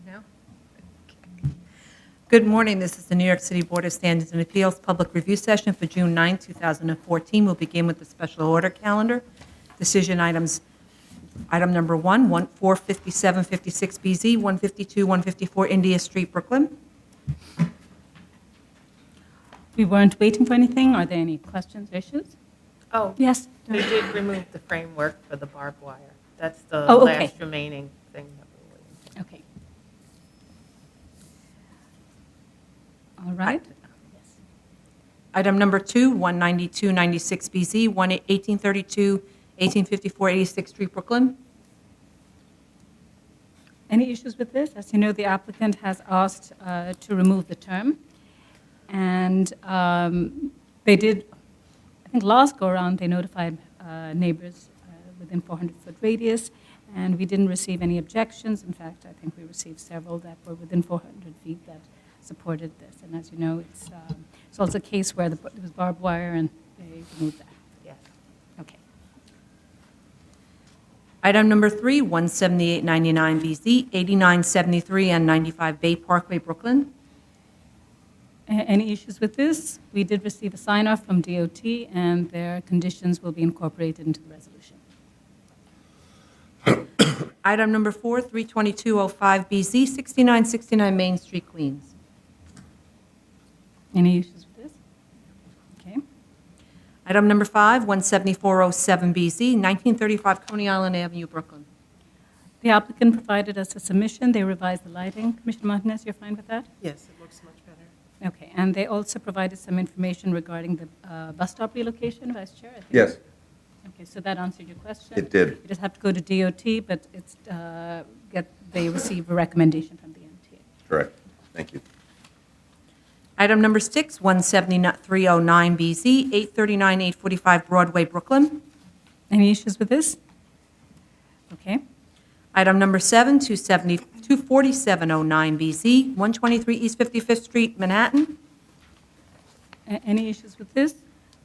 No? Okay. Good morning. This is the New York City Board of Standards and Appeals Public Review Session for June 9, 2014. We'll begin with the special order calendar. Decision items. Item number 45756BZ, 152, 154 India Street, Brooklyn. We weren't waiting for anything. Are there any questions or issues? Oh, Yes. we did remove the framework for the barbed wire. That's the Oh, okay. last remaining thing that we're waiting for. Okay. All right. Item number 2, 19296BZ, 1832, 1854 86th Street, Brooklyn. Any issues with this? As you know, the applicant has asked to remove the term. And they did, I think last go-around, they notified neighbors within 400-foot radius, and we didn't receive any objections. In fact, I think we received several that were within 400 feet that supported this. And as you know, it's also a case where there was barbed wire and they removed that. Yes. Okay. Item number 3, 17899BZ, 8973 and 95 Bay Parkway, Brooklyn. Any issues with this? We did receive a sign-off from DOT, and their conditions will be incorporated into the resolution. Item number 4, 32205BZ, 6969 Main Street, Queens. Any issues with this? Okay. Item number 5, 17407BZ, 1935 Coney Island Avenue, Brooklyn. The applicant provided us a submission. They revised the lighting. Commissioner Martinez, you're fine with that? Yes, it looks much better. Okay, and they also provided some information regarding the bus stop relocation, Vice Chair, I think? Yes, Okay, so that answered your question? it did. You just have to go to DOT, but it's, they receive a recommendation from the MTA. Correct. Thank you. Item number 6, 17309BZ, 839 845 Broadway, Brooklyn. Any issues with this? Okay. Item number 7, 24709BZ, 123 East 55th Street, Manhattan. Any issues with this?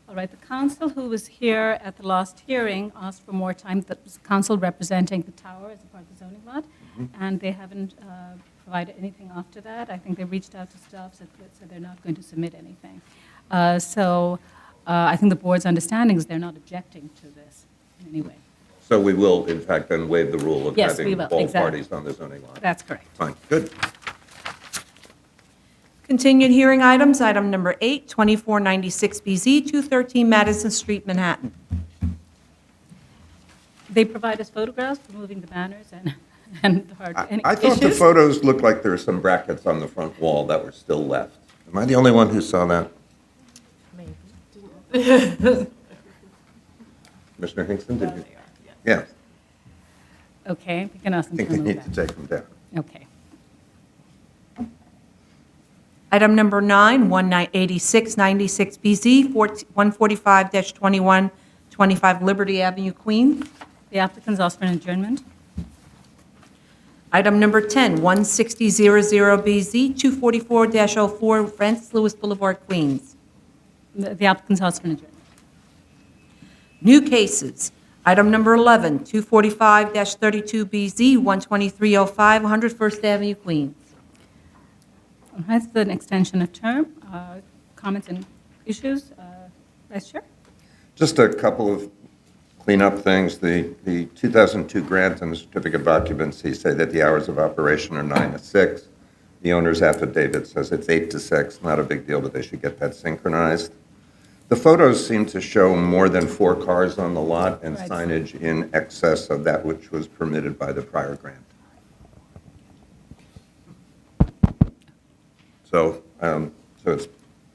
All right, the council who was here at the last hearing asked for more time. That was the council representing the tower as a part of the zoning lot, and they haven't provided anything after that. I think they reached out to staff, said they're not going to submit anything. So I think the board's understanding is they're not objecting to this in any way. So we will, in fact, then waive the rule of Yes, we having will, both exactly. parties on the zoning line. That's correct. Fine, good. Continued hearing items, item number 8, 2496BZ, 213 Madison Street, Manhattan. They provide us photographs removing the banners and the hard. Any I thought the issues? photos looked like there were some brackets on the front wall that were still left. Am I the only one who saw that? Maybe. Commissioner Hinkson, did you? They are, yes. Yes, Okay, we can ask I them think to they remove need to that. take them down. Okay. Item number 9, 18696BZ, 145-2125 Liberty Avenue, Queens. The applicants asked for an adjournment. Item number 10, 16000BZ, 244-04 Francis Lewis Boulevard, Queens. The applicants asked for an adjournment. New cases. Item number 11, 245-32BZ, 12305 101st Avenue, Queens. All right, so an extension of term. Comments and issues? Vice Chair? Just a couple of cleanup things. The 2002 grant and the certificate of occupancy say that the hours of operation are 9 to 6. The owner's affidavit says it's 8 to 6. Not a big deal, but they should get that synchronized. The photos seem to show more than 4 cars on the lot and Right. signage in excess of that which was permitted by the prior grant. So it's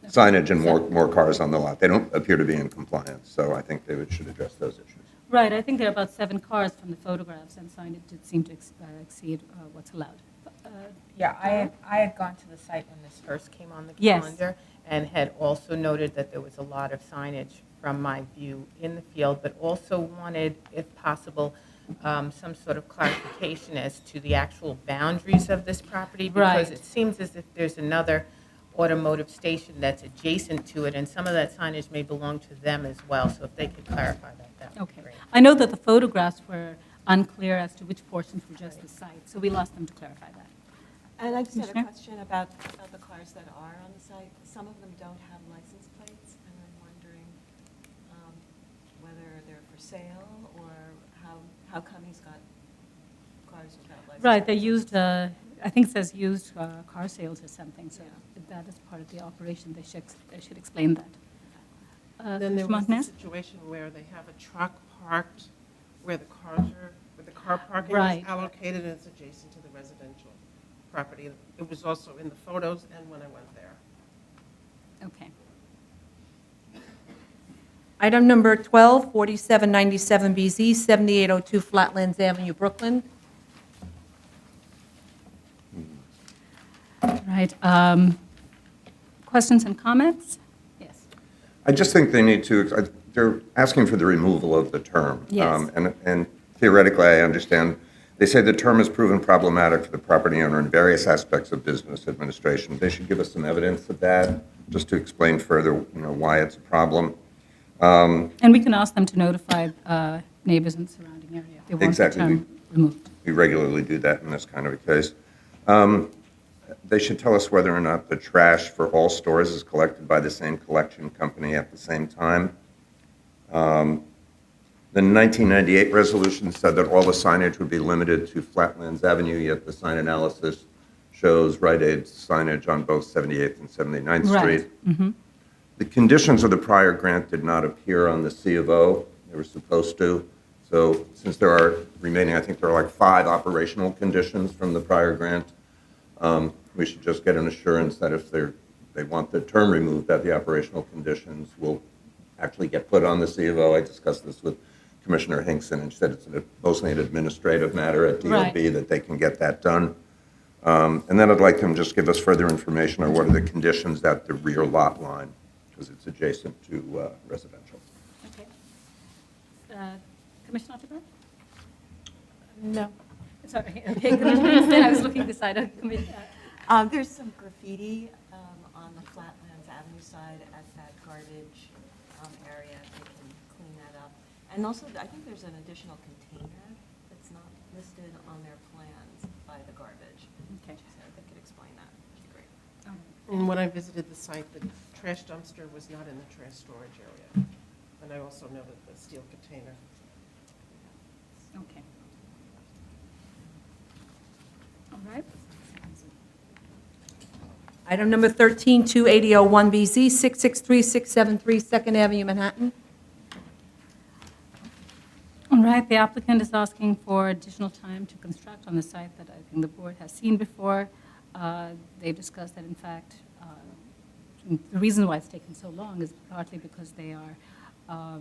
signage and more cars on the lot. They don't appear to be in compliance, so I think they should address those issues. Right, I think there are about 7 cars from the photographs, and signage did seem to exceed what's allowed. Yeah, I had gone to the site when this first came on the Yes. calendar and had also noted that there was a lot of signage from my view in the field, but also wanted, if possible, some sort of clarification as to the actual boundaries of this property. Because Right. it seems as if there's another automotive station that's adjacent to it, and some of that signage may belong to them as well. So if they could clarify that, that would be Okay. great. I know that the photographs were unclear as to which portions were just the site, so we'll ask them to clarify that. And I just had a Commissioner? question about the cars that are on the site. Some of them don't have license plates, and I'm wondering whether they're for sale or how come he's got cars without license plates? Right, they used, I think it says used car sales or something, so if that is part of the operation, they should explain that. Then there Mr. was a Martinez? situation where they have a truck parked where the cars are, where the car parking Right. is allocated, and it's adjacent to the residential property. It was also in the photos and when I went there. Okay. Item number 12, 4797BZ, 7802 Flatlands Avenue, Brooklyn. Right. Questions and comments? Yes. I just think they need to, they're asking for the removal of the term. Yes. And theoretically, I understand, they say the term is proven problematic for the property owner in various aspects of business administration. They should give us some evidence of that, just to explain further, why it's a problem. And we can ask them to notify neighbors in the surrounding area if they want the Exactly. term removed. We regularly do that in this kind of a case. They should tell us whether or not the trash for all stores is collected by the same collection company at the same time. The 1998 resolution said that all the signage would be limited to Flatlands Avenue, yet the sign analysis shows Rite Aid signage on both 78th and 79th Right. Street. The conditions of the prior grant did not appear on the C of O. They were supposed to. So since there are remaining, I think there are like 5 operational conditions from the prior grant, we should just get an assurance that if they want the term removed, that the operational conditions will actually get put on the C of O. I discussed this with Commissioner Hinkson, and she said it's mostly an administrative matter at DOB, Right. that they can get that done. And then I'd like them to just give us further information on what are the conditions at the rear lot line, because it's adjacent to residential. Okay. Commissioner Otterberg? No. Sorry, okay, Commissioner Easton, I was looking beside her. There's some graffiti on the Flatlands Avenue side at that garbage area. They can clean that up. And also, I think there's an additional container that's not listed on their plans by the garbage. Okay. So if they could explain that, that'd be great. And when I visited the site, the trash dumpster was not in the trash storage area. And I also noted the steel container. Okay. All right. Item number 13, 28001BZ, 663673 Second Avenue, Manhattan. All right, the applicant is asking for additional time to construct on the site that I think the board has seen before. They've discussed that, in fact, the reason why it's taken so long is partly because there are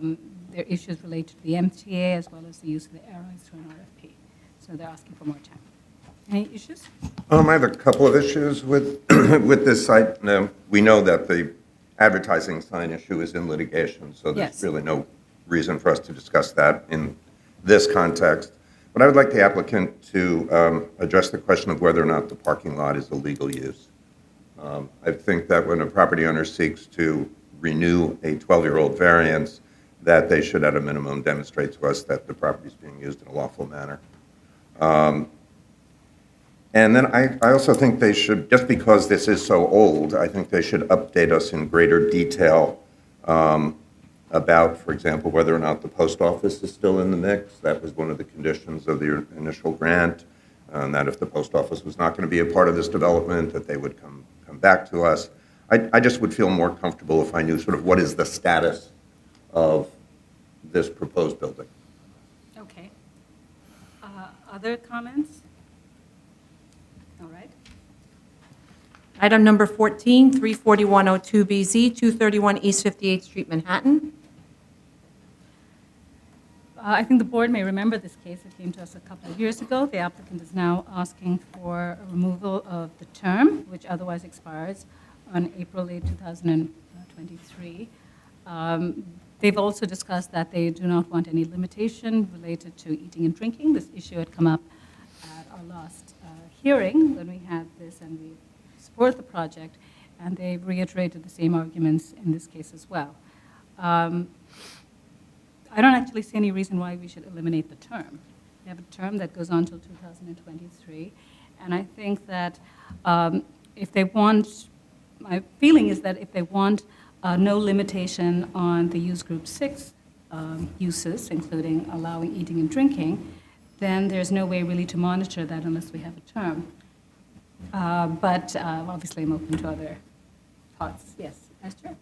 issues related to the MTA as well as the use of the airlines through an RFP. So they're asking for more time. Any issues? I have a couple of issues with, with this site. Now, we know that the advertising sign issue is in litigation, so there's Yes. really no reason for us to discuss that in this context. But I would like the applicant to address the question of whether or not the parking lot is a legal use. I think that when a property owner seeks to renew a 12-year-old variance, that they should at a minimum demonstrate to us that the property is being used in a lawful manner. And then I also think they should, just because this is so old, I think they should update us in greater detail about, for example, whether or not the post office is still in the mix. That was one of the conditions of the initial grant, and that if the post office was not going to be a part of this development, that they would come back to us. I just would feel more comfortable if I knew sort of what is the status of this proposed building. Okay. Other comments? All right. Item number 14, 34102BZ, 231 East 58th Street, Manhattan. I think the board may remember this case. It came to us a couple of years ago. The applicant is now asking for a removal of the term, which otherwise expires on April 8, 2023. They've also discussed that they do not want any limitation related to eating and drinking. This issue had come up at our last hearing when we had this, and we support the project, and they've reiterated the same arguments in this case as well. I don't actually see any reason why we should eliminate the term. We have a term that goes on until 2023, And I think that if they want, my feeling is that if they want no limitation on the use group 6 uses, including allowing eating and drinking, then there's no way really to monitor that unless we have a term. But obviously, I'm open to other thoughts. Yes, Esther?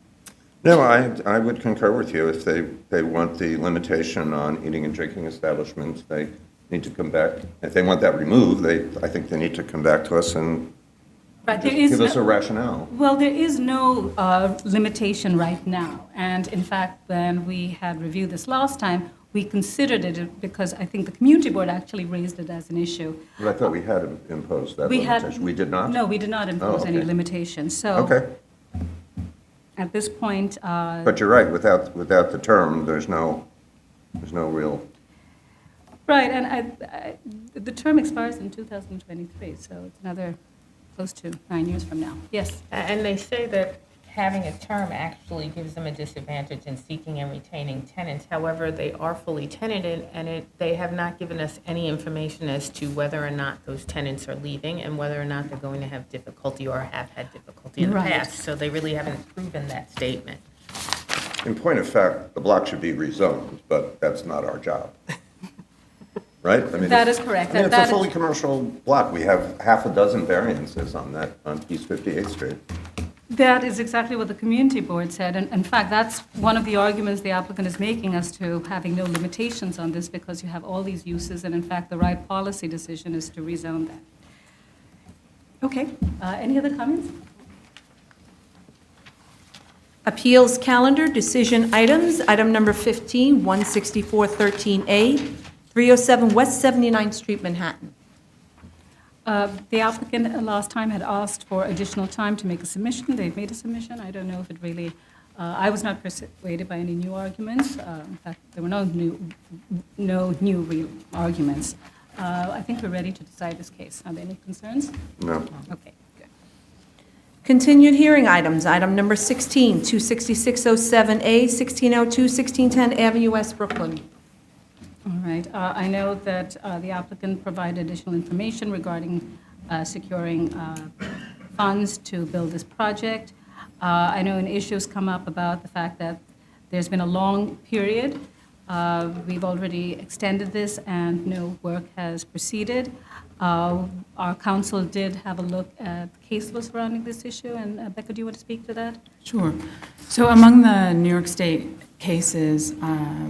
No, I would concur with you. If they want the limitation on eating and drinking establishments, they need to come back. If they want that removed, I think they need to come back to us and Right, just give us a rationale. Well, there is no limitation right now. And in fact, when we had reviewed this last time, we considered it because I think the community board actually raised it as an issue. But I thought we had imposed that We had- limitation. We did not? No, we did not impose any okay. limitations. So Okay. at this point, But you're right, without the term, there's no real, right, and the term expires in 2023, so it's another close to 9 years from now. Yes. And they say that having a term actually gives them a disadvantage in seeking and retaining tenants. However, they are fully tenanted, and they have not given us any information as to whether or not those tenants are leaving and whether or not they're going to have difficulty or have had difficulty in the Right. past. So they really haven't proven that statement. in point of fact, the block should be rezoned, but that's not our job. Right? I mean, That is correct. I mean, it's That a is- fully commercial block. We have half a dozen variances on East 58th Street. That is exactly what the community board said. And in fact, that's one of the arguments the applicant is making as to having no limitations on this because you have all these uses. And in fact, the right policy decision is to rezone that. Okay. Any other comments? Appeals calendar, decision items. Item number 15, 16413A, 307 West 79th Street, Manhattan. The applicant last time had asked for additional time to make a submission. They've made a submission. I don't know if it really, I was not persuaded by any new arguments. In fact, there were no new real arguments. I think we're ready to decide this case. Are there any concerns? No. Okay, good. Continued hearing items. Item number 16, 26607A, 1602, 1610 Avenue West, Brooklyn. All right. I know that the applicant provided additional information regarding securing funds to build this project. I know an issue has come up about the fact that there's been a long period. We've already extended this and no work has proceeded. Our council did have a look at the case law surrounding this issue, and Becca, do you want to speak to that? Sure. So among the New York State cases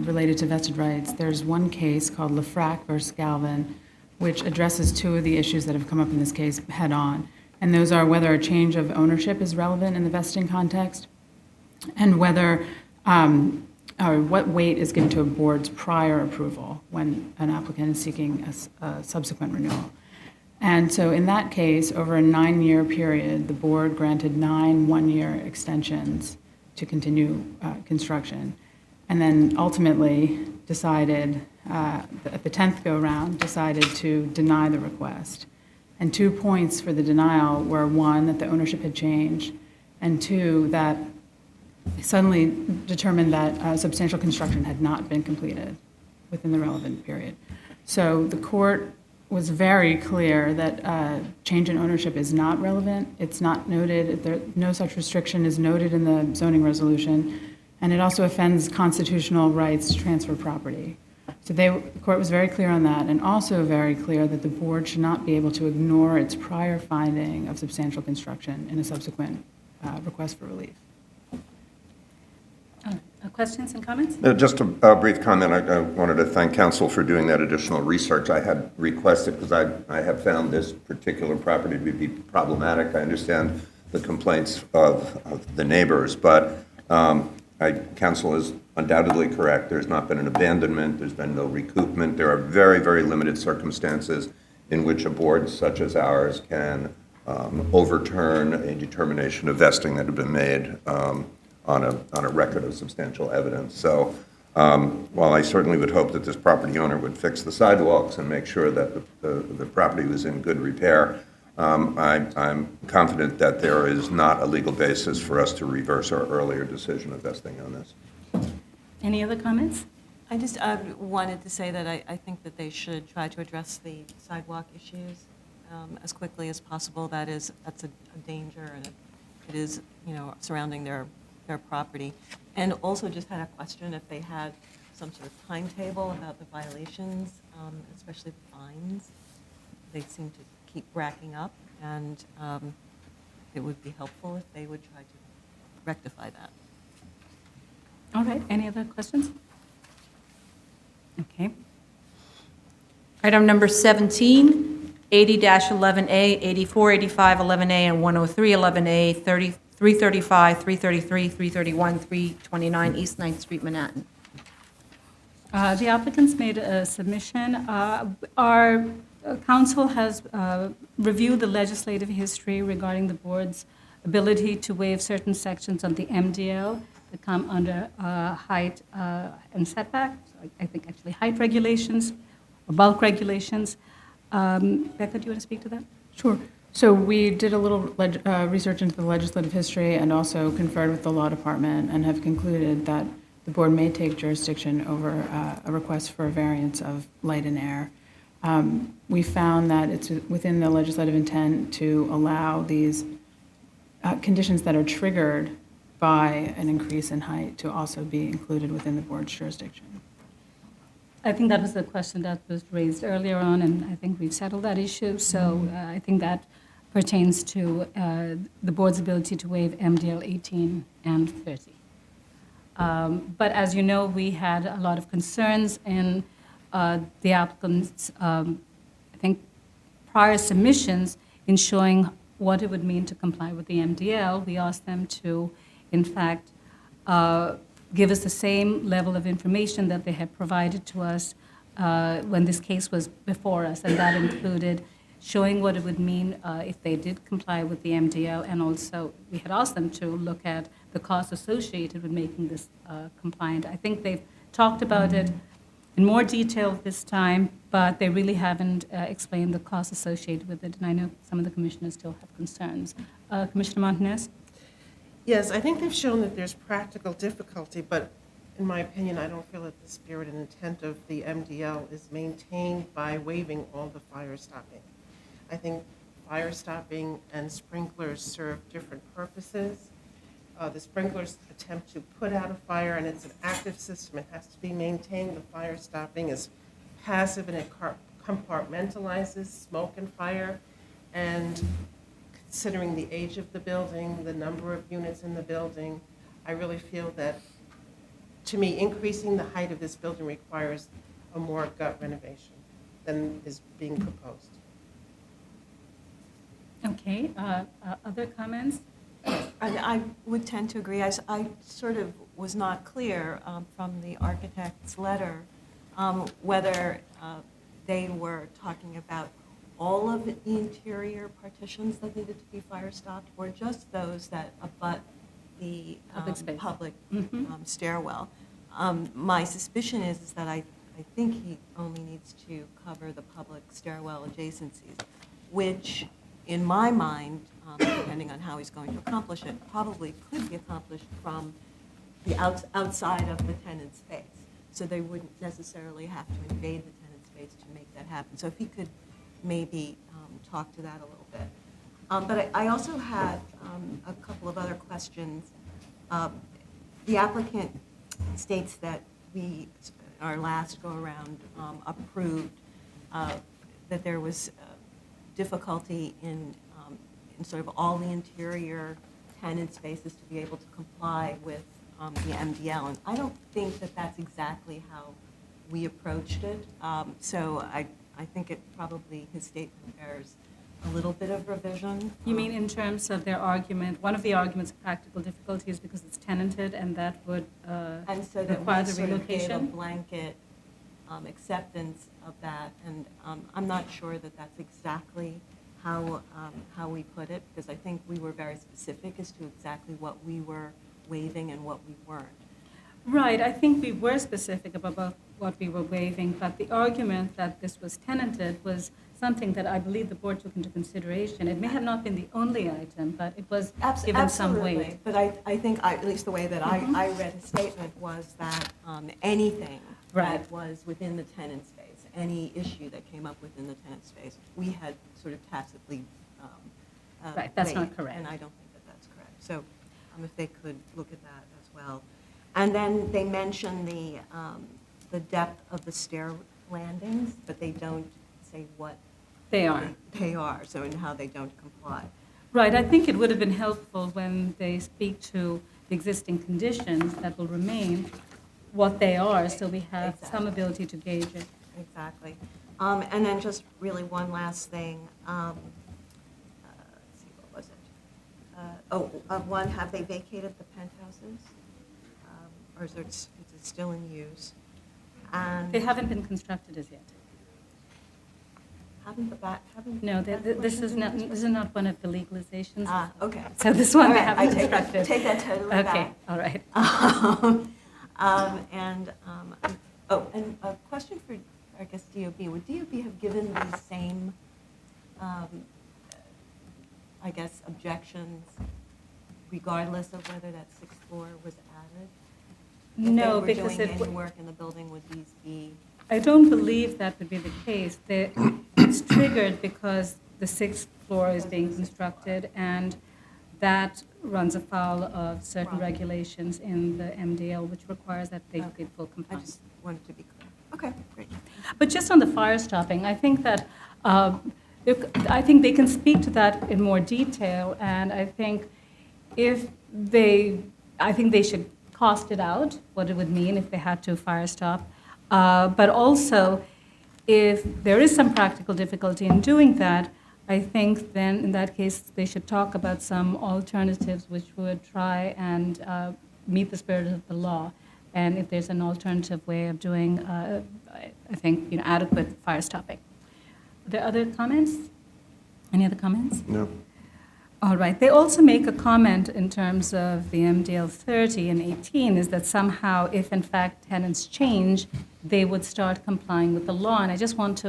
related to vested rights, there's one case called Lafrac versus Galvin, which addresses two of the issues that have come up in this case head-on. And those are whether a change of ownership is relevant in the vesting context, and whether, or what weight is given to a board's prior approval when an applicant is seeking a subsequent renewal. And so in that case, over a 9-year period, the board granted 9 one-year extensions to continue construction, and then ultimately decided, at the 10th go-round, decided to deny the request. And 2 points for the denial were, 1, that the ownership had changed, and 2, that suddenly determined that substantial construction had not been completed within the relevant period. So the court was very clear that change in ownership is not relevant. It's not noted, no such restriction is noted in the zoning resolution, and it also offends constitutional rights to transfer property. So the court was very clear on that, and also very clear that the board should not be able to ignore its prior finding of substantial construction in a subsequent request for relief. Questions and comments? Just a brief comment. I wanted to thank council for doing that additional research. I had requested, because I have found this particular property to be problematic. I understand the complaints of the neighbors, but council is undoubtedly correct. There's not been an abandonment. There's been no recoupment. There are very, very limited circumstances in which a board such as ours can overturn a determination of vesting that had been made on a record of substantial evidence. So while I certainly would hope that this property owner would fix the sidewalks and make sure that the property was in good repair, I'm confident that there is not a legal basis for us to reverse our earlier decision of vesting on this. Any other comments? I just wanted to say that I think that they should try to address the sidewalk issues. as quickly as possible. That's a danger, and it is, surrounding their property. And also just had a question if they had some sort of timetable about the violations, especially the fines. They seem to keep racking up, and it would be helpful if they would try to rectify that. All right, any other questions? Okay. Item number 17, 80-11A, 84, 85, 11A, and 103, 11A, 335, 333, 331, 329 East 9th Street, Manhattan. The applicants made a submission. Our council has reviewed the legislative history regarding the board's ability to waive certain sections of the MDL that come under height and setback, so I think actually height regulations or bulk regulations. Becca, do you want to speak to that? Sure. So we did a little research into the legislative history and also conferred with the law department and have concluded that the board may take jurisdiction over a request for a variance of light and air. We found that it's within the legislative intent to allow these conditions that are triggered by an increase in height to also be included within the board's jurisdiction. I think that was the question that was raised earlier on, and I think we've settled that issue. So I think that pertains to the board's ability to waive MDL 18 and 30. But as you know, we had a lot of concerns in the applicants' I think, prior submissions in showing what it would mean to comply with the MDL. We asked them to, in fact, give us the same level of information that they had provided to us when this case was before us, and that included showing what it would mean if they did comply with the MDL, and also we had asked them to look at the costs associated with making this compliant. I think they've talked about it in more detail this time, but they really haven't explained the costs associated with it, and I know some of the commissioners still have concerns. Commissioner Montanez? Yes, I think they've shown that there's practical difficulty, but in my opinion, I don't feel that the spirit and intent of the MDL is maintained by waiving all the fire stopping. I think fire stopping and sprinklers serve different purposes. The sprinklers attempt to put out a fire, and it's an active system. It has to be maintained. The fire stopping is passive, and it compartmentalizes smoke and fire. And considering the age of the building, the number of units in the building, I really feel that, to me, increasing the height of this building requires a more gut renovation than is being proposed. Okay, other comments? I would tend to agree. I sort of was not clear from the architect's letter whether they were talking about all of the interior partitions that needed to be fire stopped, or just those that abut the Public space. public stairwell. My suspicion is that I think he only needs to cover the public stairwell adjacencies, which, in my mind, depending on how he's going to accomplish it, probably could be accomplished from the outside of the tenant space. So they wouldn't necessarily have to invade the tenant space to make that happen. So if he could maybe talk to that a little bit. But I also had a couple of other questions. The applicant states that our last go-around, approved that there was difficulty in sort of all the interior tenant spaces to be able to comply with the MDL. And I don't think that that's exactly how we approached it. So I think it probably, his statement bears a little bit of revision. You mean in terms of their argument, one of the arguments of practical difficulty is because it's tenanted and that would And so that require we the sort of gave a relocation? blanket acceptance of that. And I'm not sure that that's exactly how we put it, because I think we were very specific as to exactly what we were waiving and what we weren't. Right, I think we were specific about what we were waiving, but the argument that this was tenanted was something that I believe the board took into consideration. It may have not been the only item, but it was given some weight. Absolutely, but I think, at least the way that I read his statement was that anything Right. that was within the tenant space, any issue that came up within the tenant space. We had sort of tacitly Right, that's not waived, correct. and I don't think that that's correct. So if they could look at that as well. And then they mention the depth of the stair landings, but they don't say what They are. they are, so and how they don't comply. Right, I think it would have been helpful when they speak to the existing conditions that will remain, what they are, so we have some Exactly. ability to gauge it. Exactly. And then just really one last thing. Let's see, what was it? One, have they vacated the penthouses? Or is it still in use? And They haven't been constructed as yet. haven't the back, haven't? No, the back this portions is been not, constructed? this is not one of the legalizations. Ah, okay. So this one All they right, haven't I take that- constructed. take that totally Okay, back. all right. And a question for, I guess, DOB. Would DOB have given the same, I guess, objections regardless of whether that sixth floor was added? No, because If they were it, doing any work in the building, would these be? I don't believe that would be the case. It's triggered because the sixth floor is being constructed, and that runs afoul of certain Right. regulations in the MDL, which requires that they Okay. be full I compliance. just wanted to be clear. Okay, great. But just on the fire stopping, I think that, I think they can speak to that in more detail, and I think I think they should cost it out, what it would mean if they had to fire stop. But also, if there is some practical difficulty in doing that, I think then, in that case, they should talk about some alternatives which would try and meet the spirit of the law. And if there's an alternative way of doing, I think, adequate fire stopping. Are there other comments? Any other comments? No. All right. They also make a comment in terms of the MDL 30 and 18, is that somehow, if in fact tenants change, they would start complying with the law. And I just want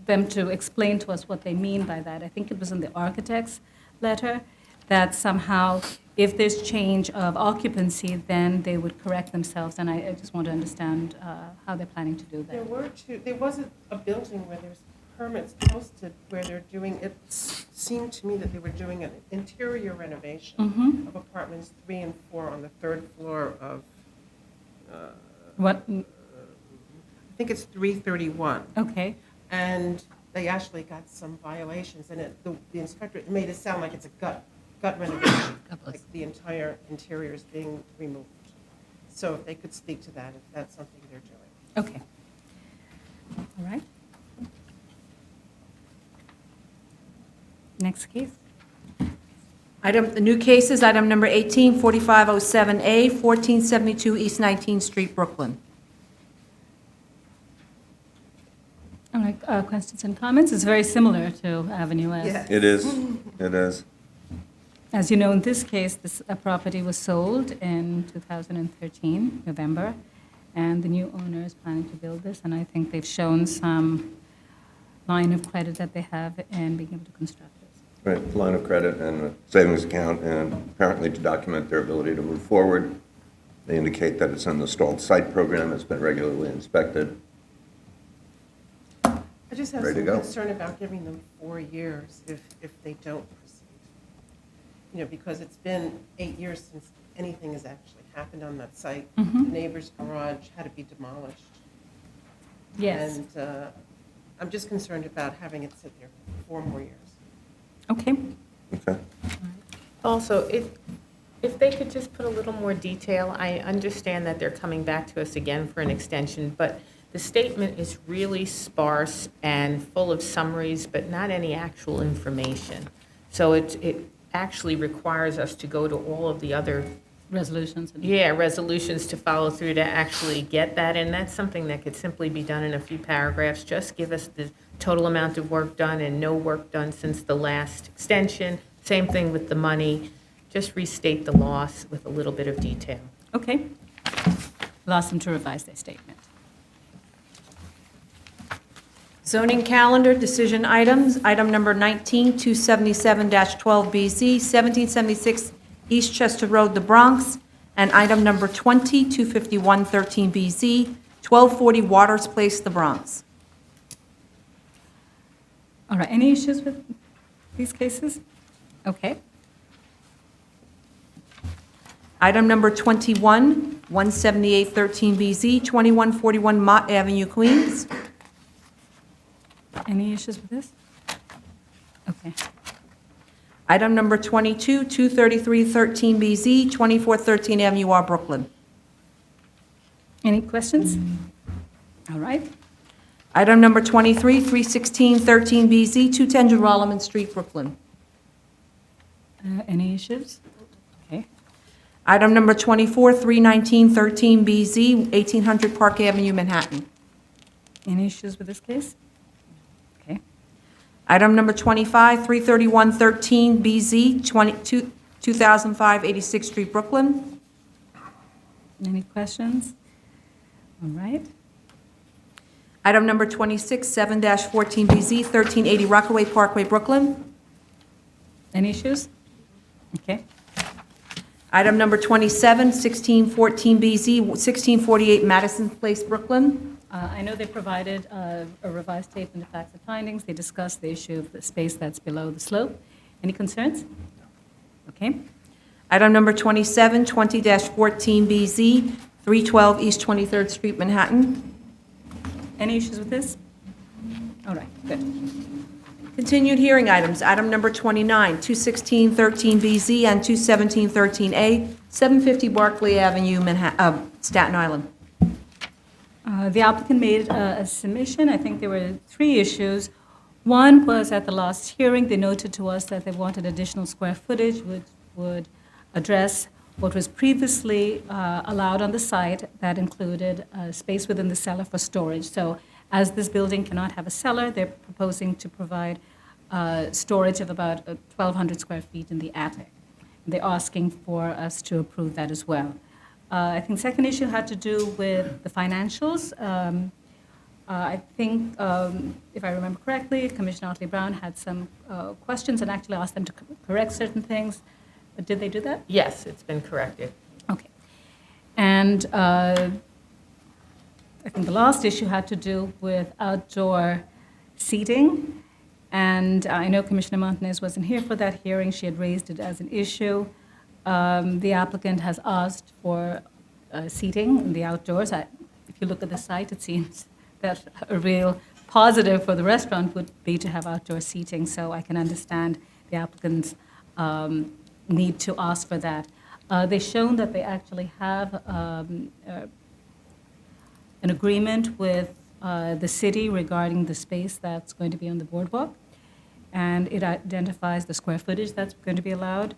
them to explain to us what they mean by that. I think it was in the architect's letter, that somehow, if there's change of occupancy, then they would correct themselves. And I just want to understand how they're planning to do that. There was a building where there's permits posted where they're doing, it seemed to me that they were doing an interior renovation Mhm. of apartments 3 and 4 on the 3rd floor of, What? I think it's 331. Okay. And they actually got some violations, and the inspector, it made it sound like it's a gut renovation, like the entire interior is being removed. So if they could speak to that, if that's something they're doing. Okay. All right. Next case. The new cases, item number 18, 4507A, 1472 East 19th Street, Brooklyn. All right, questions and comments? It's very similar to Avenue S. Yeah. It is, it is. As you know, in this case, this property was sold in 2013, November, and the new owner is planning to build this, and I think they've shown some line of credit that they have in being able to construct this. Right, line of credit and a savings account, and apparently to document their ability to move forward. They indicate that it's an installed site program, it's been regularly inspected. I just have Ready to some go. concern about giving them 4 years if they don't proceed. Because it's been 8 years since anything has actually happened on that site. Mhm. The neighbor's garage had to be demolished. Yes. And I'm just concerned about having it sit there for 4 more years. Okay. Okay. Also, if they could just put a little more detail, I understand that they're coming back to us again for an extension, but the statement is really sparse and full of summaries, but not any actual information. So it actually requires us to go to all of the other, Resolutions. resolutions to follow through to actually get that, and that's something that could simply be done in a few paragraphs. Just give us the total amount of work done and no work done since the last extension. Same thing with the money. Just restate the loss with a little bit of detail. Okay. We'll ask them to revise their statement. Zoning calendar, decision items, item number 19, 277-12BZ, 1776 East Chester Road, the Bronx, and item number 20, 251-13BZ, 1240 Waters Place, the Bronx. All right, any issues with these cases? Okay. Item number 21, 17813BZ, 2141 Mott Avenue, Queens. Any issues with this? Okay. Item number 22, 23313BZ, 2413 Avenue R, Brooklyn. Any questions? All right. Item number 23, 31613BZ, 210 Geralman Street, Brooklyn. Any issues? Okay. Item number 24, 31913BZ, 1800 Park Avenue, Manhattan. Any issues with this case? Okay. Item number 25, 33113BZ, 2005 86th Street, Brooklyn. Any questions? All right. Item number 26, 7-14BZ, 1380 Rockaway Parkway, Brooklyn. Any issues? Okay. Item number 27, 1614BZ, 1648 Madison Place, Brooklyn. I know they provided a revised statement of facts and findings. They discussed the issue of the space that's below the slope. Any concerns? Okay. Item number 27, 20-14BZ, 312 East 23rd Street, Manhattan. Any issues with this? All right, good. Continued hearing items. Item number 29, 21613BZ and 21713A, 750 Barclay Avenue, Staten Island. The applicant made a submission. I think there were 3 issues. One was at the last hearing, they noted to us that they wanted additional square footage, which would address what was previously allowed on the site that included space within the cellar for storage. So as this building cannot have a cellar, they're proposing to provide storage of about 1,200 square feet in the attic. They're asking for us to approve that as well. I think second issue had to do with the financials. I think, if I remember correctly, Commissioner Otley-Brown had some questions and actually asked them to correct certain things. But did they do that? Yes, it's been corrected. Okay. And I think the last issue had to do with outdoor seating. And I know Commissioner Montanez wasn't here for that hearing. She had raised it as an issue. The applicant has asked for seating in the outdoors. If you look at the site, it seems that a real positive for the restaurant would be to have outdoor seating. So I can understand the applicant's need to ask for that. They've shown that they actually have an agreement with the city regarding the space that's going to be on the boardwalk, and it identifies the square footage that's going to be allowed.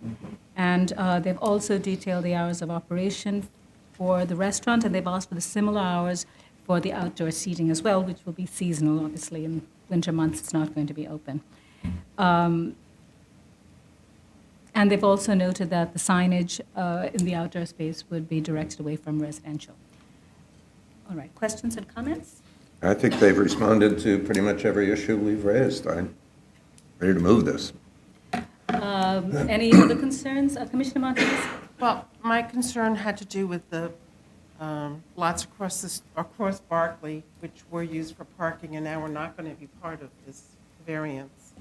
And they've also detailed the hours of operation for the restaurant, and they've asked for the similar hours for the outdoor seating as well, which will be seasonal, obviously. In winter months, it's not going to be open. And they've also noted that the signage in the outdoor space would be directed away from residential. All right, questions and comments? I think they've responded to pretty much every issue we've raised. I'm ready to move this. Any other concerns? Commissioner Montanez? Well, my concern had to do with the lots across Barclay, which were used for parking, and now we're not going to be part of this variance.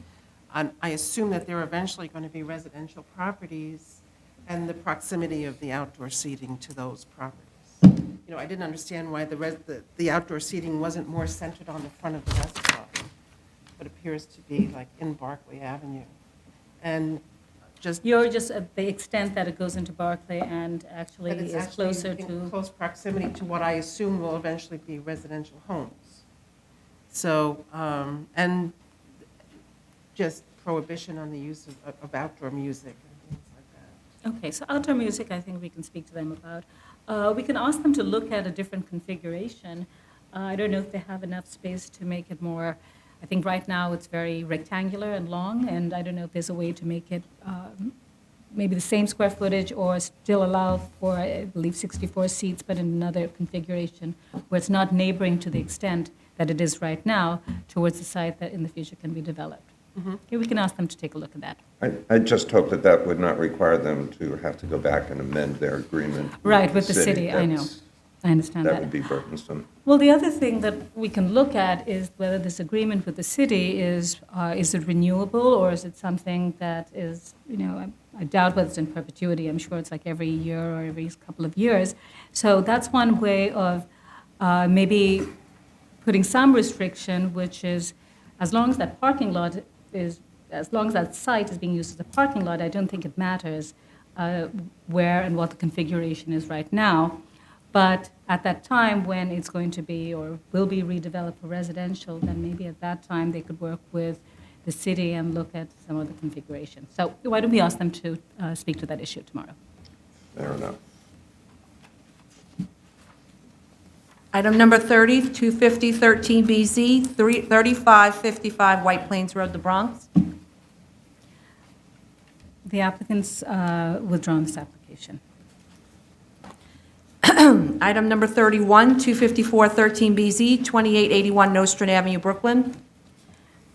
I assume that there are eventually going to be residential properties and the proximity of the outdoor seating to those properties. You know, I didn't understand why the outdoor seating wasn't more centered on the front of the restaurant, but appears to be like in Barclay Avenue. And just You're just at the extent that it goes into Barclay and actually that it's is actually closer in to... close proximity to what I assume will eventually be residential homes. So, and just prohibition on the use of outdoor music and things like that. Okay, so outdoor music, I think we can speak to them about. We can ask them to look at a different configuration. I don't know if they have enough space to make it more, I think right now it's very rectangular and long, and I don't know if there's a way to make it maybe the same square footage or still allow for, I believe, 64 seats, but in another configuration where it's not neighboring to the extent that it is right now towards the site that in the future can be developed. Okay, we can ask them to take a look at that. I just hope that that would not require them to have to go back and amend their agreement. Right, with the city, I know. I understand That that. would be burdensome. Well, the other thing that we can look at is whether this agreement with the city is it renewable, or is it something that is, I doubt whether it's in perpetuity. I'm sure it's like every year or every couple of years. So that's one way of maybe putting some restriction, which is as long as that site is being used as a parking lot, I don't think it matters where and what the configuration is right now. But at that time, when it's going to be or will be redeveloped for residential, then maybe at that time they could work with the city and look at some of the configuration. So why don't we ask them to speak to that issue tomorrow? Fair enough. Item number 30, 250 13BZ, 3555 White Plains Road, the Bronx. The applicant's withdrawn this application. Item number 31, 254 13BZ, 2881 Nostrand Avenue, Brooklyn.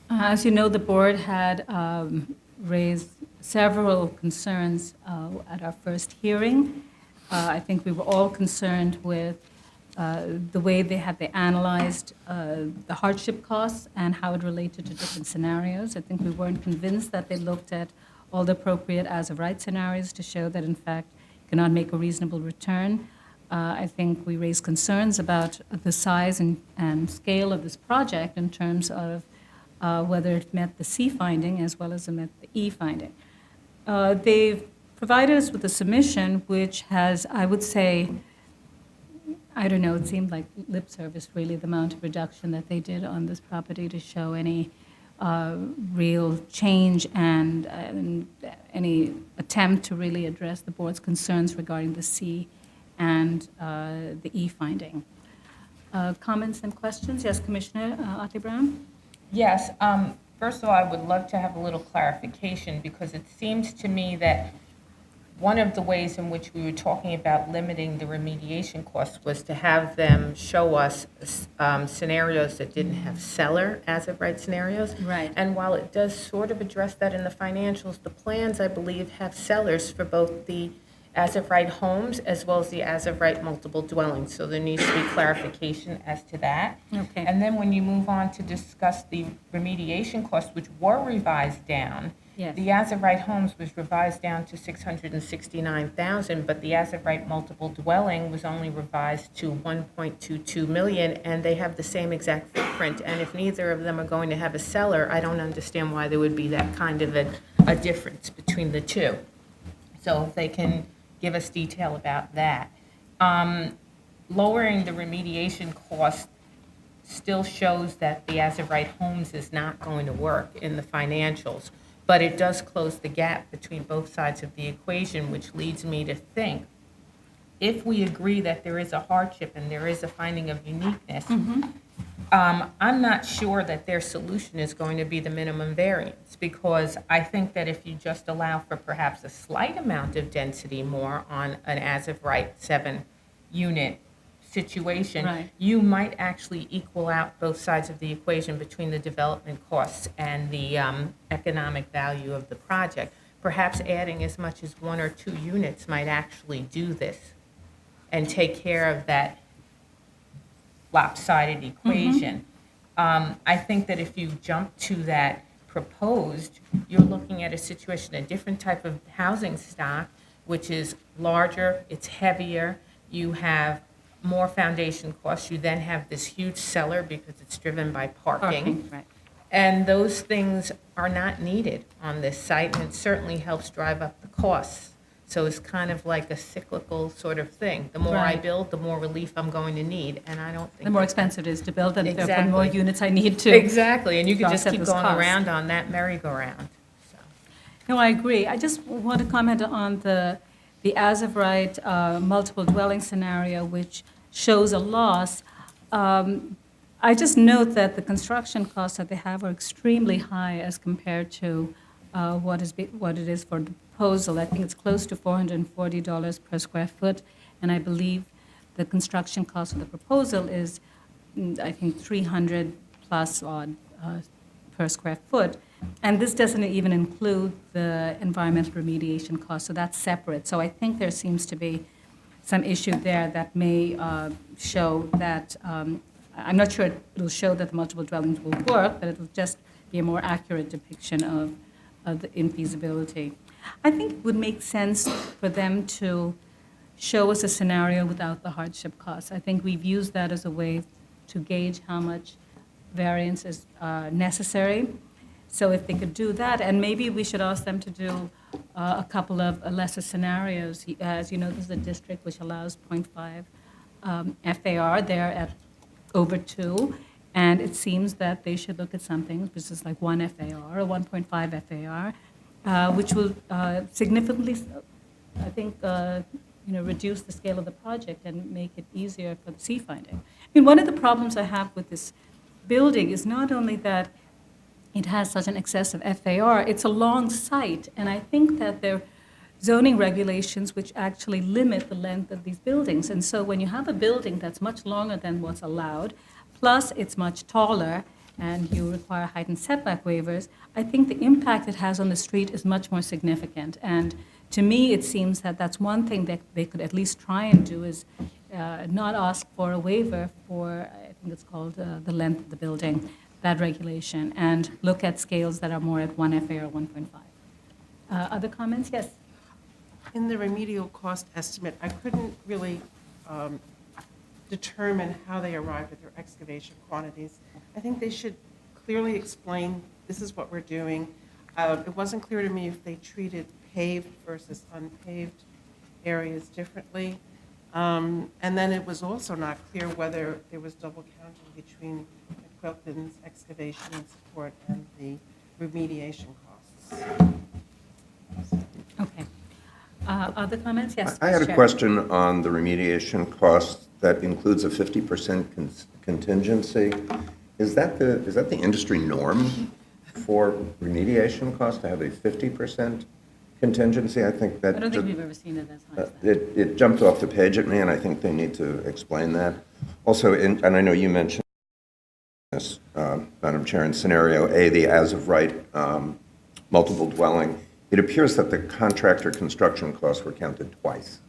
As you know, the board had raised several concerns at our first hearing. I think we were all concerned with the way they analyzed the hardship costs and how it related to different scenarios. I think we weren't convinced that they looked at all the appropriate as-of-right scenarios to show that, in fact, you cannot make a reasonable return. I think we raised concerns about the size and scale of this project in terms of whether it met the C finding as well as it met the E finding. They've provided us with a submission which has, I would say, I don't know, it seemed like lip service, really, the amount of reduction that they did on this property to show any real change and any attempt to really address the board's concerns regarding the C and the E finding. Comments and questions? Yes, Commissioner Otley Brown? Yes, first of all, I would love to have a little clarification, because it seems to me that one of the ways in which we were talking about limiting the remediation costs was to have them show us scenarios that didn't have seller as-of-right scenarios. Right. And while it does sort of address that in the financials, the plans, I believe, have sellers for both the as-of-right homes as well as the as-of-right multiple dwellings. So there needs to be clarification as to that. Okay. And then when you move on to discuss the remediation costs, which were revised down, Yes. the as-of-right homes was revised down to $669,000, but the as-of-right multiple dwelling was only revised to $1.22 million, and they have the same exact footprint. And if neither of them are going to have a seller, I don't understand why there would be that kind of a difference between the two. So if they can give us detail about that. Lowering the remediation cost still shows that the as-of-right homes is not going to work in the financials, but it does close the gap between both sides of the equation, which leads me to think, if we agree that there is a hardship and there is a finding of uniqueness, I'm not sure that their solution is going to be the minimum variance, because I think that if you just allow for perhaps a slight amount of density more on an as-of-right 7-unit situation, Right. you might actually equal out both sides of the equation between the development costs and the economic value of the project. Perhaps adding as much as 1 or 2 units might actually do this and take care of that lopsided equation. I think that if you jump to that proposed, you're looking at a situation, a different type of housing stock, which is larger, it's heavier, you have more foundation costs, you then have this huge cellar because it's driven by parking. Right. And those things are not needed on this site, and it certainly helps drive up the costs. So it's kind of like a cyclical sort of thing. The more I Right. build, the more relief I'm going to need, and I don't think. The more that- expensive it is to build, and therefore the more Exactly. units I need to. Exactly, and you could just offset keep those going costs. around on that merry-go-round, so. No, I agree. I just want to comment on the as-of-right multiple dwelling scenario, which shows a loss. I just note that the construction costs that they have are extremely high as compared to what it is for the proposal. I think it's close to $440 per square foot, and I believe the construction cost of the proposal is, I think, 300 plus odd per square foot. And this doesn't even include the environmental remediation cost, so that's separate. So I think there seems to be some issue there that may show that, I'm not sure it'll show that the multiple dwellings will work, but it'll just be a more accurate depiction of the infeasibility. I think it would make sense for them to show us a scenario without the hardship costs. I think we've used that as a way to gauge how much variance is necessary. So if they could do that, and maybe we should ask them to do a couple of lesser scenarios. As you know, this is a district which allows 0.5 FAR. They're at over 2, and it seems that they should look at something which is like 1 FAR or 1.5 FAR, which will significantly, I think, reduce the scale of the project and make it easier for the sea finding. I mean, one of the problems I have with this building is not only that it has such an excessive FAR, it's a long site, and I think that there are zoning regulations which actually limit the length of these buildings. And so when you have a building that's much longer than what's allowed, plus it's much taller, and you require heightened setback waivers, I think the impact it has on the street is much more significant. And to me, it seems that that's one thing that they could at least try and do is not ask for a waiver for, I think it's called the length of the building, that regulation, and look at scales that are more at 1 FAR or 1.5. Other comments? Yes? In the remedial cost estimate, I couldn't really determine how they arrived at their excavation quantities. I think they should clearly explain, this is what we're doing. It wasn't clear to me if they treated paved versus unpaved areas differently. And then it was also not clear whether there was double counting between Quilton's excavation and support and the remediation costs. Okay. Other comments? Yes. I had a Chair. question on the remediation costs that includes a 50% contingency. Is that the industry norm for remediation costs, to have a 50% contingency? I think that I don't think we've ever seen it as high as that. it jumped off the page at me, and I think they need to explain that. Also, and I know you mentioned this, Madam Chair, in scenario A, the as-of-right multiple dwelling, it appears that the contractor construction costs were counted twice.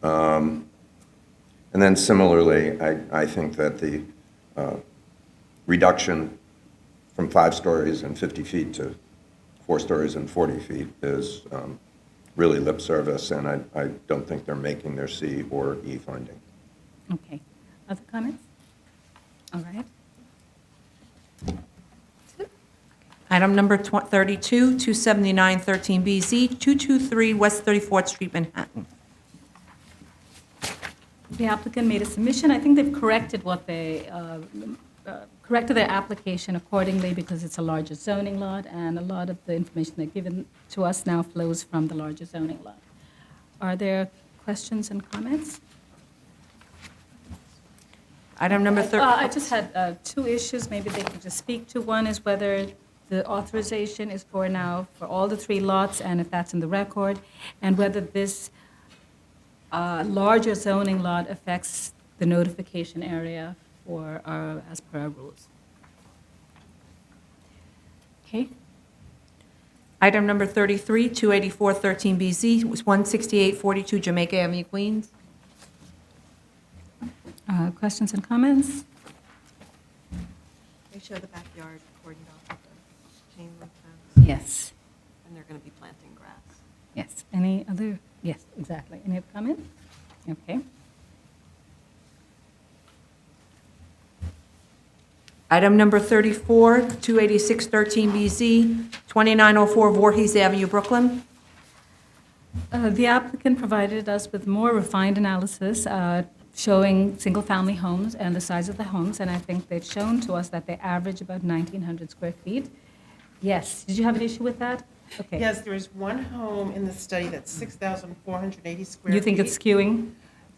And then similarly, I think that the reduction from 5 stories and 50 feet to 4 stories and 40 feet is really lip service, and I don't think they're making their C or E finding. Okay. Other comments? All right. Item number 32, 279 13BZ, 223 West 34th Street, Manhattan. The applicant made a submission. I think they've corrected what they, corrected their application accordingly because it's a larger zoning lot, and a lot of the information they've given to us now flows from the larger zoning lot. Are there questions and comments? Item number 30. I just had 2 issues maybe they could just speak to. One is whether the authorization is for now for all the 3 lots, and if that's in the record, and whether this larger zoning lot affects the notification area for as per our rules. Okay. Item number 33, 284 13BZ, 16842 Jamaica Avenue, Queens. Questions and comments? They show the backyard cordoned off with the chain link fence, Yes. and they're going to be planting grass. Yes. Any other? Yes, exactly. Any other comments? Okay. Item number 34, 286 13BZ, 2904 Voorhees Avenue, Brooklyn. The applicant provided us with more refined analysis showing single-family homes and the size of the homes, and I think they've shown to us that they average about 1,900 square feet. Yes. Did you have an issue with that? Okay. Yes, there is one home in the study that's 6,480 square feet. You think it's skewing?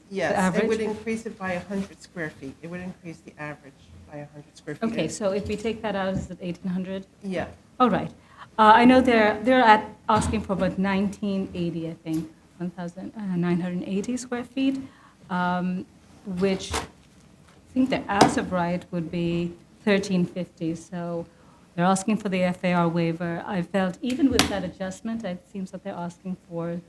Yes, it average? would increase it by 100 square feet. It would increase the average by 100 square feet. Okay, so if we take that out, is it 1,800? Yeah. All right. I know they're asking for about 1,980, I think, 1,980 square feet, which I think their as-of-right would be 1,350. So they're asking for the FAR waiver. I felt even with that adjustment, it seems that they're asking for,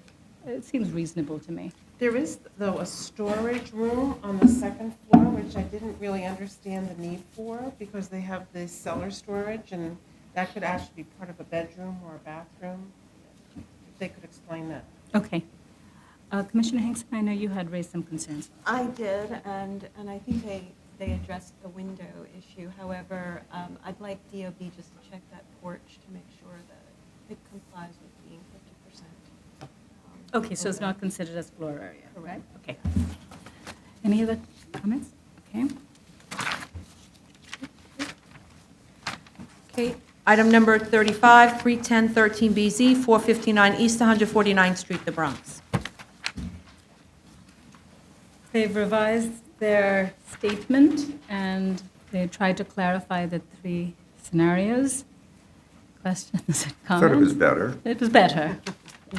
it seems reasonable to me. There is, though, a storage room on the second floor, which I didn't really understand the need for, because they have the cellar storage, and that could actually be part of a bedroom or a bathroom. If they could explain that. Okay. Commissioner Hinkson, I know you had raised some concerns. I did, and I think they addressed the window issue. However, I'd like DOB just to check that porch to make sure that it complies with being 50%. Okay, so it's not considered as floor area, right? Correct. Okay. Any other comments? Okay. Okay, item number 35, 31013BZ, 459 East 149th Street, the Bronx. They've revised their statement, and they tried to clarify the three scenarios. Questions and Thought comments? it was better. It was better.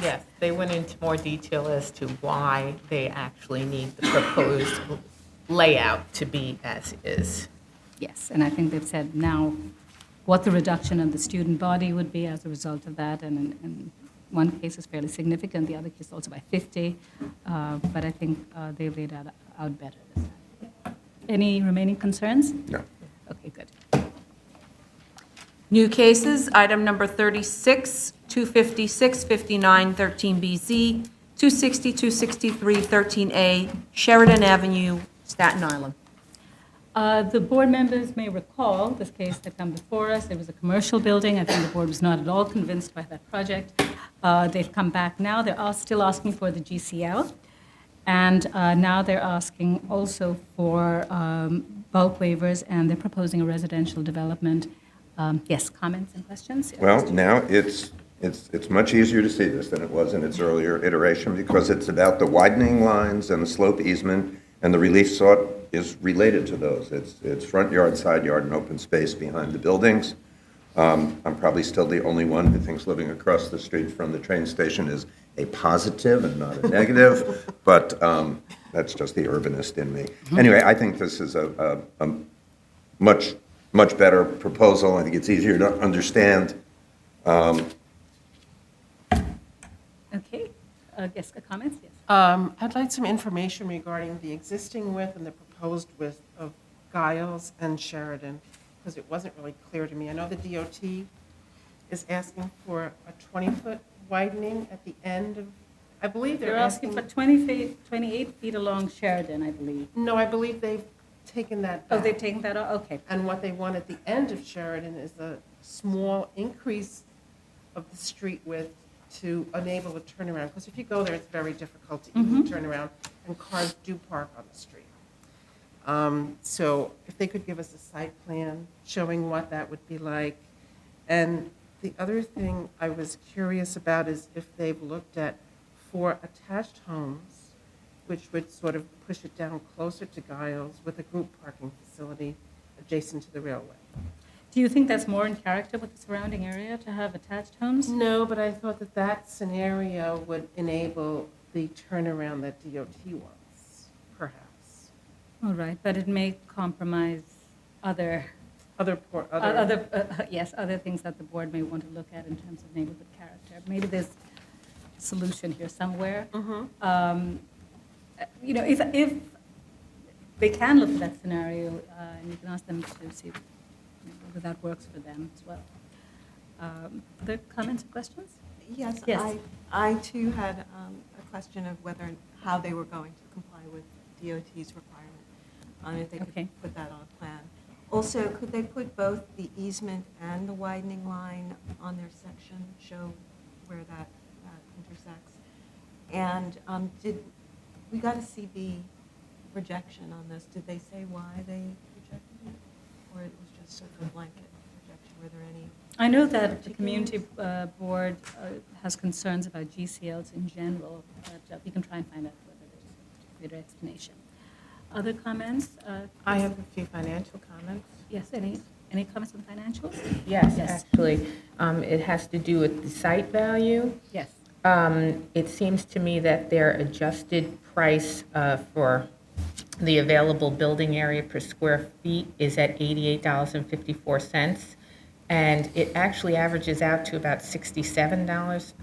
Yes, they went into more detail as to why they actually need the proposed layout to be as is. Yes, and I think they've said now what the reduction of the student body would be as a result of that, and in one case is fairly significant, the other case also by 50, but I think they've laid out better this time. Any remaining concerns? No. Okay, good. New cases, item number 36, 256, 59, 13BZ, 260, 263, 13A, Sheridan Avenue, Staten Island. The board members may recall this case that come before us. It was a commercial building. I think the board was not at all convinced by that project. They've come back now. They're still asking for the GCL. And now they're asking also for bulk waivers, and they're proposing a residential development. Yes, comments and questions? Well, now it's much easier to see this than it was in its earlier iteration because it's about the widening lines and the slope easement, and the relief sought is related to those. It's front yard, side yard, and open space behind the buildings. I'm probably still the only one who thinks living across the street from the train station is a positive and not a negative, but that's just the urbanist in me. Anyway, I think this is a much better proposal. I think it's easier to understand. Okay. Yes, comments? Yes. I'd like some information regarding the existing width and the proposed width of Giles and Sheridan, because it wasn't really clear to me. I know the DOT is asking for a 20-foot widening at the end of, I believe They're asking for 28 feet along Sheridan, I believe. No, I believe they've taken that back. Oh, they've taken that off? Okay. And what they want at the end of Sheridan is a small increase of the street width to enable a turnaround. Because if you go there, it's very difficult to easily turn around, and cars do park on the street. So if they could give us a site plan showing what that would be like. And the other thing I was curious about is if they've looked at 4 attached homes, which would sort of push it down closer to Giles with a group parking facility adjacent to the railway. Do you think that's more in character with the surrounding area to have attached homes? No, but I thought that that scenario would enable the turnaround that DOT wants, perhaps. All right, but it may compromise other things that the board may want to look at in terms of neighborhood character. Maybe there's a solution here somewhere. You know, if they can look at that scenario, and you can ask them to see whether that works for them as well. Other comments or questions? Yes, Yes. I too had a question of how they were going to comply with DOT's requirement, if they Okay. could put that on a plan. Also, could they put both the easement and the widening line on their section, show where that intersects? And we got a CB projection on this. Did they say why they rejected it? Or it was just sort of a blanket projection? Were there any? I know that the community board has concerns about GCLs in general, but we can try and find out whether there's a greater explanation. Other comments? I have a few financial comments. Yes, any comments on financials? Yes, Yes. actually. It has to do with the site value. Yes. It seems to me that their adjusted price for the available building area per square feet is at $88.54, and it actually averages out to about $67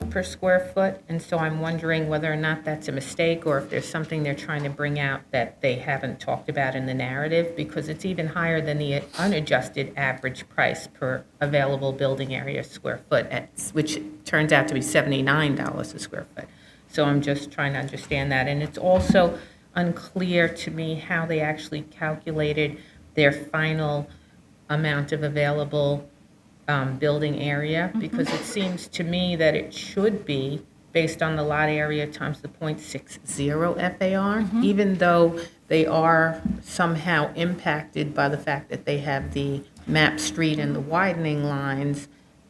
per square foot, and so I'm wondering whether or not that's a mistake, or if there's something they're trying to bring out that they haven't talked about in the narrative, because it's even higher than the unadjusted average price per available building area square foot, which turns out to be $79 a square foot. So I'm just trying to understand that, and it's also unclear to me how they actually calculated their final amount of available building area, because it seems to me that it should be based on the lot area times the .60 FAR, even though they are somehow impacted by the fact that they have the map street and the widening lines.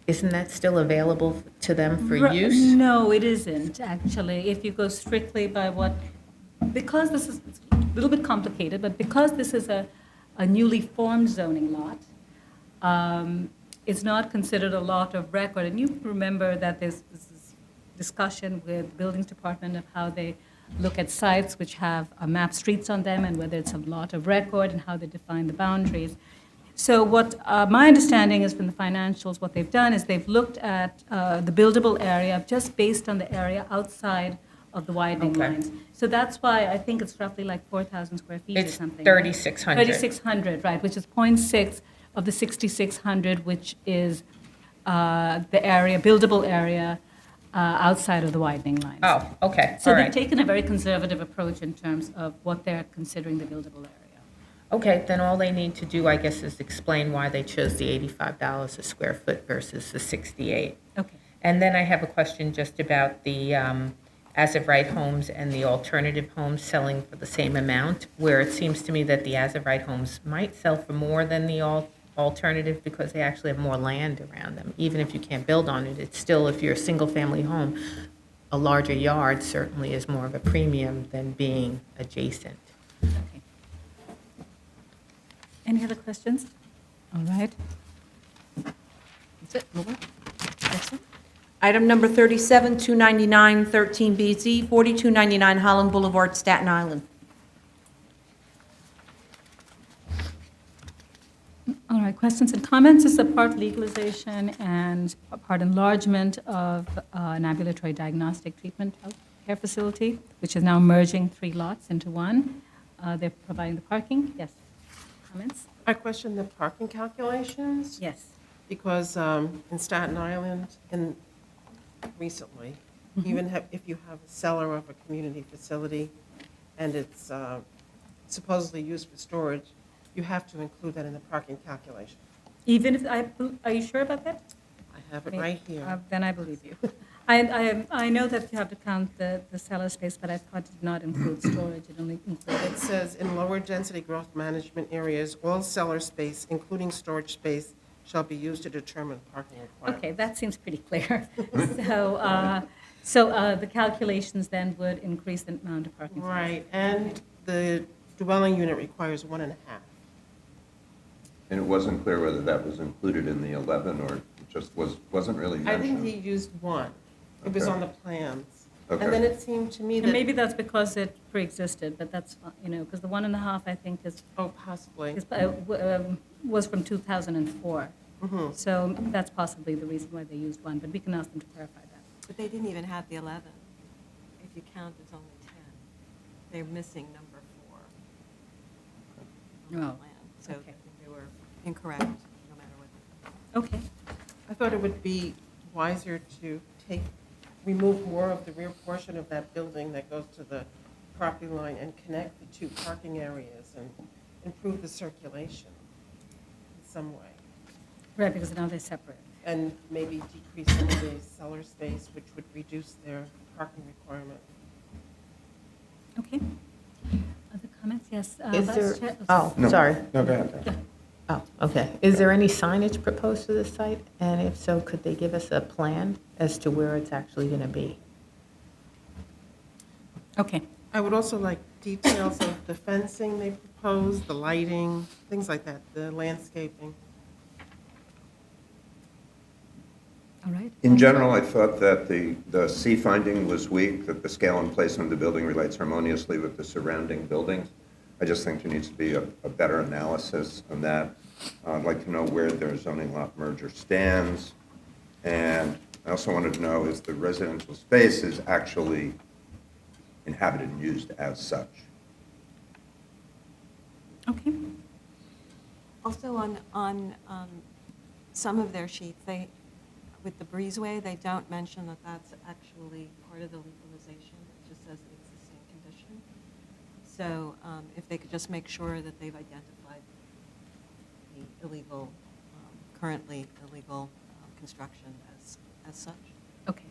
Isn't that still available to them for use? No, it isn't, actually. If you go strictly by what, because this is it's a little bit complicated, but because this is a newly formed zoning lot, it's not considered a lot of record. And you remember that there's this discussion with the Buildings Department of how they look at sites which have map streets on them and whether it's a lot of record and how they define the boundaries. So what my understanding is from the financials, what they've done is they've looked at the buildable area just based on the area outside of the widening Okay. lines. So that's why I think it's roughly like 4,000 square feet or It's something. 3,600. 3,600, right, which is 0.6 of the 6,600, which is the area, buildable area outside of the widening lines. Oh, okay, So all they've right. taken a very conservative approach in terms of what they're considering the buildable area. Okay, then all they need to do, I guess, is explain why they chose the $85 a square foot versus the 68. Okay. And then I have a question just about the as-of-right homes and the alternative homes selling for the same amount, where it seems to me that the as-of-right homes might sell for more than the alternative because they actually have more land around them. Even if you can't build on it, it's still, if you're a single-family home, a larger yard certainly is more of a premium than being adjacent. Okay. Any other questions? All right. That's it. Move on. Next one. Item number 37, 299 13BZ, 4299 Holland Boulevard, Staten Island. All right, questions and comments? This is a part legalization and a part enlargement of an ambulatory diagnostic treatment care facility, which is now merging 3 lots into one. They're providing the parking. Yes. Comments? I question the parking calculations. Yes. Because in Staten Island, and recently, even if you have a cellar of a community facility and it's supposedly used for storage, you have to include that in the parking calculation. Even if are you sure about that? I have it right here. Then I believe you. I know that you have to count the cellar space, but I thought it did not include storage. It only included. It says, in lower density growth management areas, all cellar space, including storage space, shall be used to determine parking requirements. Okay, that seems pretty clear. So the calculations then would increase the amount of parking. spaces. Right, and the dwelling unit requires 1.5. And it wasn't clear whether that was included in the 11 or it just wasn't really I think he mentioned. used 1. It was Okay. on the plans. Okay. And then it seemed to me And that, maybe that's because it pre-existed, but that's, because the 1.5, I think, oh, possibly. was from 2004. Mhm. So that's possibly the reason why they used 1, but we can ask them to clarify that. But they didn't even have the 11. If you count, it's only 10. They're missing number 4 on the Oh, plan. So I okay. think they were incorrect, no matter what. Okay. I thought it would be wiser to remove more of the rear portion of that building that goes to the property line and connect the 2 parking areas and improve the circulation in some way. Right, because now they're separate. And maybe decrease some of the cellar space, which would reduce their parking requirement. Okay. Other comments? Yes. Is Vice there, Chair- oh, No. sorry. No, go ahead. Oh, okay. Is there any signage proposed to the site? And if so, could they give us a plan as to where it's actually going to be? Okay. I would also like details of the fencing they proposed, the lighting, things like that, the landscaping. All right. In general, I thought that the C finding was weak, that the scale and placement of the building relates harmoniously with the surrounding buildings. I just think there needs to be a better analysis on that. I'd like to know where their zoning lot merger stands and I also wanted to know is the residential space is actually inhabited and used as such? Okay. Also on some of their sheets, with the breezeway, they don't mention that that's actually part of the legalization. It just says the existing condition. So if they could just make sure that they've identified the illegal, currently illegal construction as such. Okay.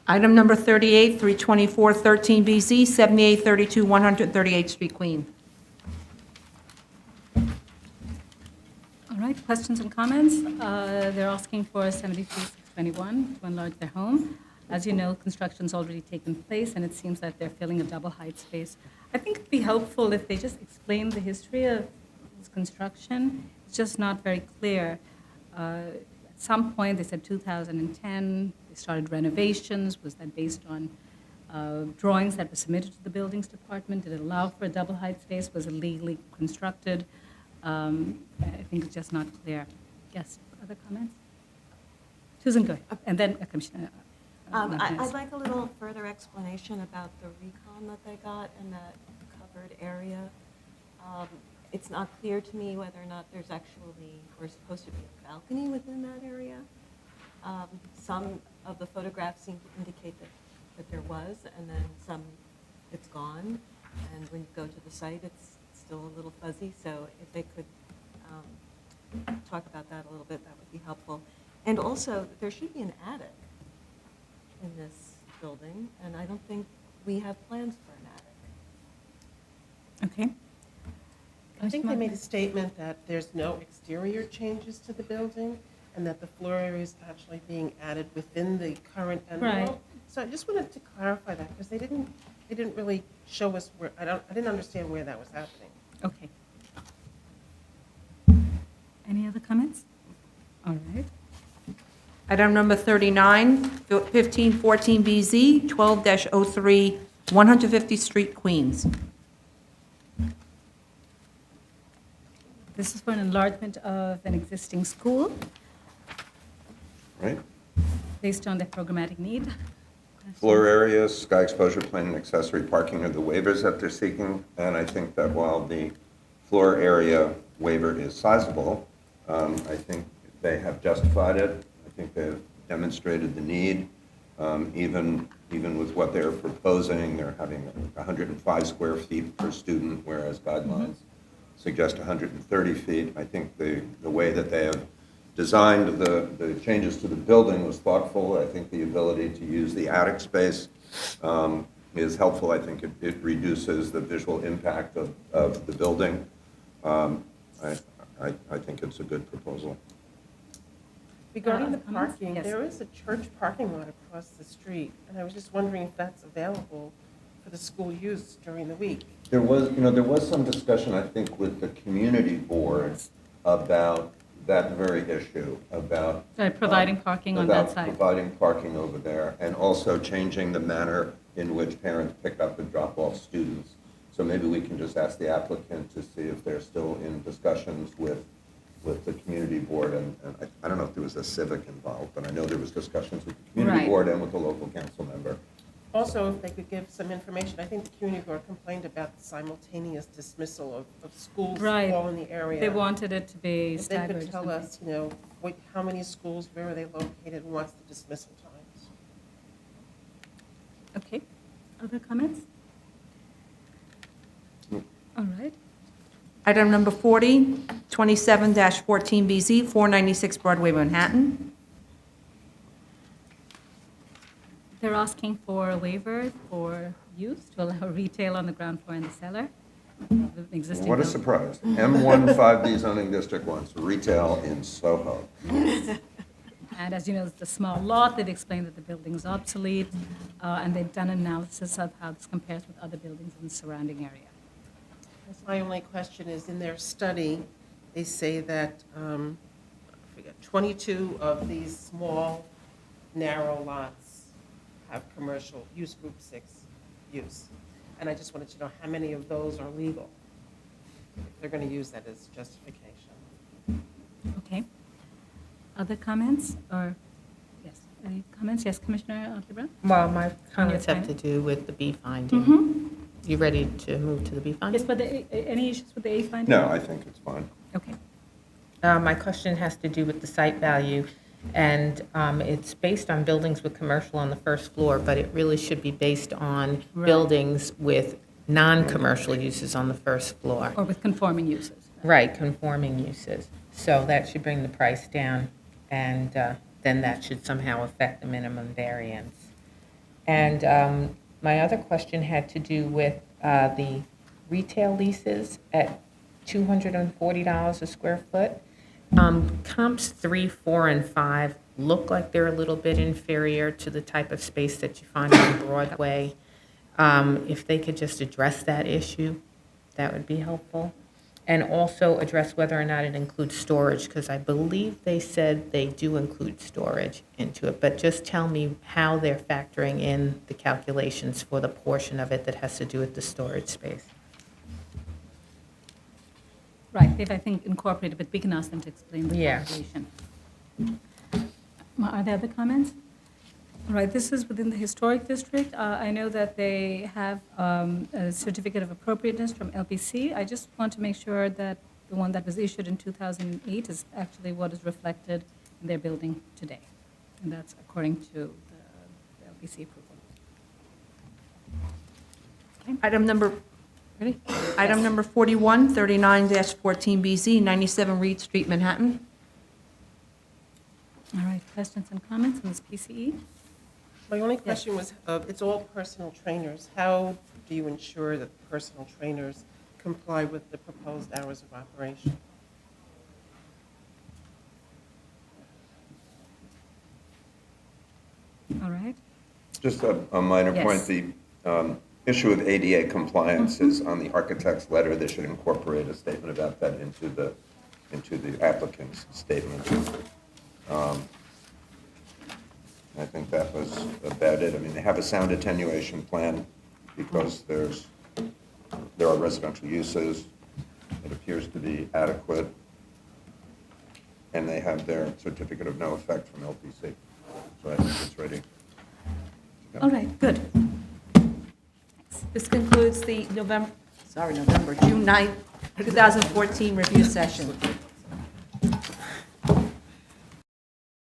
Item number 38, 324 13BZ, 7832 138th Street, Queens. All right, questions and comments? They're asking for 73621 to enlarge their home. As you know, construction's already taken place, and it seems that they're filling a double-height space. I think it'd be helpful if they just explain the history of this construction. It's just not very clear. At some point, they said 2010, they started renovations. Was that based on drawings that were submitted to the buildings department? Did it allow for a double-height space? Was it legally constructed? I think it's just not clear. Yes, other comments? Susan, go ahead. And then Commissioner. I'd like a little further explanation about the recon that they got in that covered area. It's not clear to me whether or not there's actually, or supposed to be a balcony within that area. Some of the photographs seem to indicate that there was, and then some, it's gone. And when you go to the site, it's still a little fuzzy. So if they could talk about that a little bit, that would be helpful. And also, there should be an attic in this building, and I don't think we have plans for an attic. Okay. I think they made a statement that there's no exterior changes to the building and that the floor area is actually being added within the current envelope. Right. So I just wanted to clarify that because they didn't really show us where, I didn't understand where that was happening. Okay. Any other comments? All right. Item number 39, 1514BZ, 12-03 150th Street, Queens. This is for an enlargement of an existing school Right? based on their programmatic need. Floor area, sky exposure plane, and accessory parking are the waivers that they're seeking. And I think that while the floor area waiver is sizable, I think they have justified it. I think they've demonstrated the need. Even with what they're proposing, they're having 105 square feet per student, whereas guidelines suggest 130 feet. I think the way that they have designed the changes to the building was thoughtful. I think the ability to use the attic space is helpful. I think it reduces the visual impact of the building. I think it's a good proposal. Regarding the Comments? parking, Yes. there is a church parking lot across the street, and I was just wondering if that's available for the school use during the week. There was some discussion, I think, with the community board about that very issue, about Providing parking on that about side. providing parking over there, and also changing the manner in which parents pick up and drop off students. So maybe we can just ask the applicant to see if they're still in discussions with the community board, and I don't know if there was a civic involved, but I know there was discussions with the community Right. board and with the local council member. Also, if they could give some information, I think the community board complained about the simultaneous dismissal of schools Right. all in the area. They wanted it to be If they staggered. could or tell something. us, how many schools, where are they located, and what's the dismissal times? Okay. Other comments? All right. Item number 40, 27-14BZ, 496 Broadway, Manhattan. They're asking for a waiver for use to allow retail on the ground floor and the cellar. of the existing What a building. surprise. M15B zoning district wants retail in Soho. And as you know, it's a small lot. They've explained that the building's obsolete, and they've done analysis of how this compares with other buildings in the surrounding area. That's my only question is, in their study, they say that, I forget, 22 of these small, narrow lots have commercial use group 6 use. And I just wanted to know how many of those are legal, if they're going to use that as justification. Other comments, or, yes, any comments? Yes, Commissioner Brown? Well, my comments have to finding? do with the B finding. Mm-hmm. You ready to move to the B finding? Yes, but any issues with the A finding? No, I think it's fine. Okay. My question has to do with the site value, and it's based on buildings with commercial on the first floor, but it really should be based on Right. buildings with non-commercial uses on the first floor. Or with conforming uses? Right, conforming uses. So that should bring the price down, and then that should somehow affect the minimum variance. And my other question had to do with the retail leases at $240 a square foot. Comps 3, 4, and 5 look like they're a little bit inferior to the type of space that you find on Broadway. If they could just address that issue, that would be helpful. And also address whether or not it includes storage, because I believe they said they do include storage into it. But just tell me how they're factoring in the calculations for the portion of it that has to do with the storage space. Right, they've, I think, incorporated, but we can ask them to explain the Yeah. calculation. Are there other comments? All right, this is within the historic district. I know that they have a certificate of appropriateness from LPC. I just want to make sure that the one that was issued in 2008 is actually what is reflected in their building today. And that's according to the LPC approval. Item number, ready? Item number 41, 39-14BZ, 97 Reade Street, Manhattan. All right, questions and comments on this PCE? My only question was, it's all personal trainers. How do you ensure that the personal trainers comply with the proposed hours of operation? All right. Just a minor Yes. point, the issue of ADA compliance is on the architect's letter. They should incorporate a statement about that into the applicant's statement. I think that was about it. I mean, they have a sound attenuation plan because there are residential uses. It appears to be adequate. And they have their certificate of no effect from LPC. So I think it's ready. All right, good. This concludes the June 9th, 2014 review session.